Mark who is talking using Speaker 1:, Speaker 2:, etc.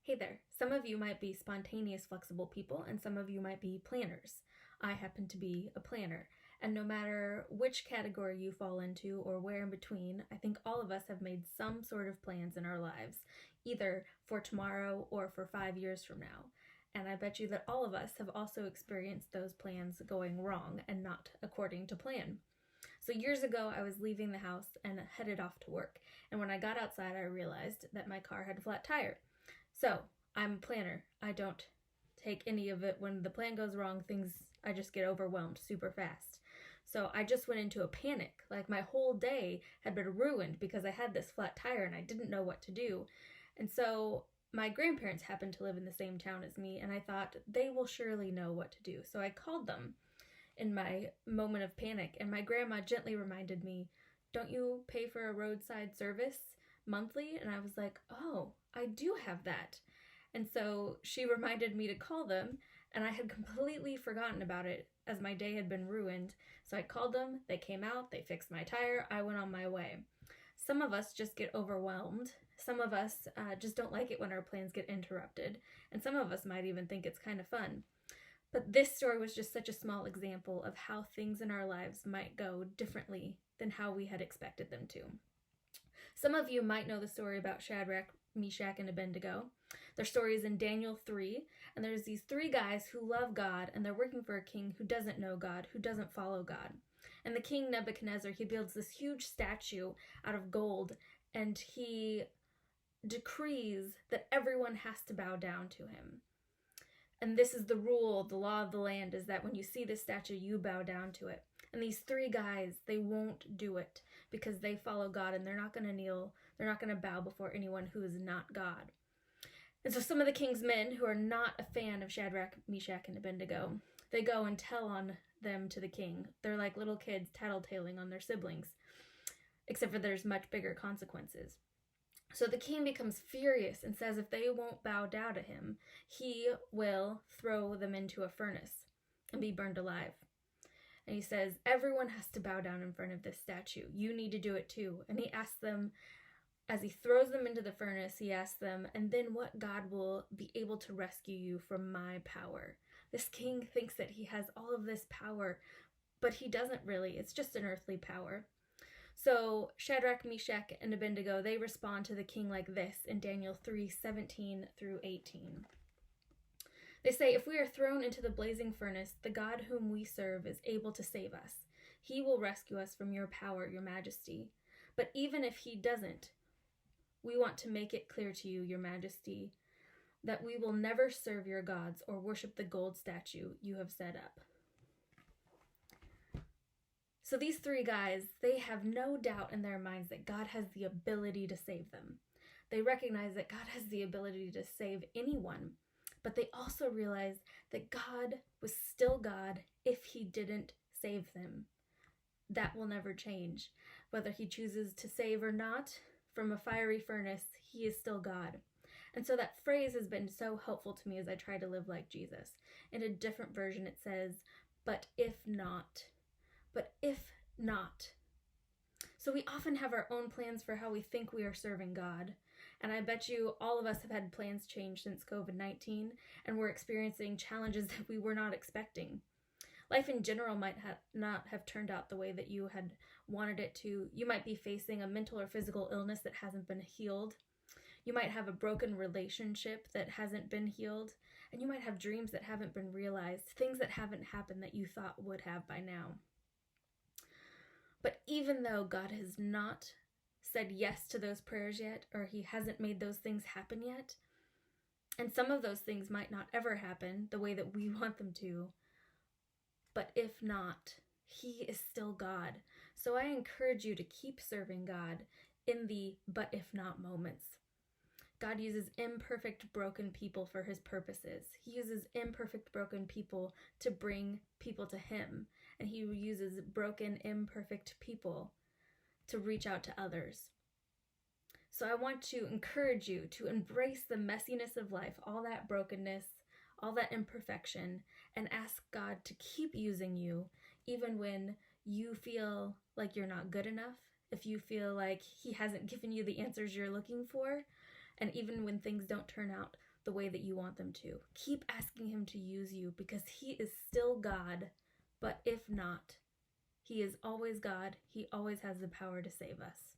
Speaker 1: Hey there. Some of you might be spontaneous, flexible people, and some of you might be planners. I happen to be a planner. And no matter which category you fall into or where in between, I think all of us have made some sort of plans in our lives, either for tomorrow or for 5 years from now. And I bet you that all of us have also experienced those plans going wrong and not according to plan. So years ago, I was leaving the house and headed off to work. And when I got outside, I realized that my car had a flat tire. So I'm a planner. I don't take any of it. When the plan goes wrong, I just get overwhelmed super fast. So I just went into a panic. Like my whole day had been ruined because I had this flat tire and I didn't know what to do. And so my grandparents happened to live in the same town as me, and I thought they will surely know what to do. So I called them in my moment of panic, and my grandma gently reminded me, "Don't you pay for a roadside service monthly?" And I was like, "Oh, I do have that." And so she reminded me to call them, and I had completely forgotten about it as my day had been ruined. So I called them, they came out, they fixed my tire, I went on my way. Some of us just get overwhelmed. Some of us just don't like it when our plans get interrupted. And some of us might even think it's kind of fun. But this story was just such a small example of how things in our lives might go differently than how we had expected them to. Some of you might know the story about Shadrach, Meshach, and Abednego. Their story is in Daniel 3, and there's these 3 guys who love God, and they're working for a king who doesn't know God, who doesn't follow God. And the king Nebuchadnezzar, he builds this huge statue out of gold, and he decrees that everyone has to bow down to him. And this is the rule, the law of the land, is that when you see this statue, you bow down to it. And these 3 guys, they won't do it because they follow God, and they're not going to kneel, they're not going to bow before anyone who is not God. And so some of the king's men who are not a fan of Shadrach, Meshach, and Abednego, they go and tell on them to the king. They're like little kids tattletaling on their siblings, except for there's much bigger consequences. So the king becomes furious and says if they won't bow down to him, he will throw them into a furnace and be burned alive. And he says, everyone has to bow down in front of this statue. You need to do it too. And he asks them, as he throws them into the furnace, he asks them, and then what God will be able to rescue you from my power? This king thinks that he has all of this power, but he doesn't really. It's just an earthly power. So Shadrach, Meshach, and Abednego, they respond to the king like this in Daniel 3:17 through 18. They say, if we are thrown into the blazing furnace, the God whom we serve is able to save us. He will rescue us from your power, your majesty. But even if he doesn't, we want to make it clear to you, your majesty, that we will never serve your gods or worship the gold statue you have set up. So these 3 guys, they have no doubt in their minds that God has the ability to save them. They recognize that God has the ability to save anyone, but they also realize that God was still God if he didn't save them. That will never change. Whether he chooses to save or not, from a fiery furnace, he is still God. And so that phrase has been so helpful to me as I try to live like Jesus. In a different version, it says, but if not. But if not. So we often have our own plans for how we think we are serving God. And I bet you all of us have had plans change since COVID-19, and we're experiencing challenges that we were not expecting. Life in general might not have turned out the way that you had wanted it to. You might be facing a mental or physical illness that hasn't been healed. You might have a broken relationship that hasn't been healed. And you might have dreams that haven't been realized, things that haven't happened that you thought would have by now. But even though God has not said yes to those prayers yet, or he hasn't made those things happen yet, and some of those things might not ever happen the way that we want them to, but if not, he is still God. So I encourage you to keep serving God in the but if not moments. God uses imperfect, broken people for his purposes. He uses imperfect, broken people to bring people to him. And he uses broken, imperfect people to reach out to others. So I want to encourage you to embrace the messiness of life, all that brokenness, all that imperfection, and ask God to keep using you even when you feel like you're not good enough, if you feel like he hasn't given you the answers you're looking for, and even when things don't turn out the way that you want them to. Keep asking him to use you because he is still God, but if not, he is always God. He always has the power to save us.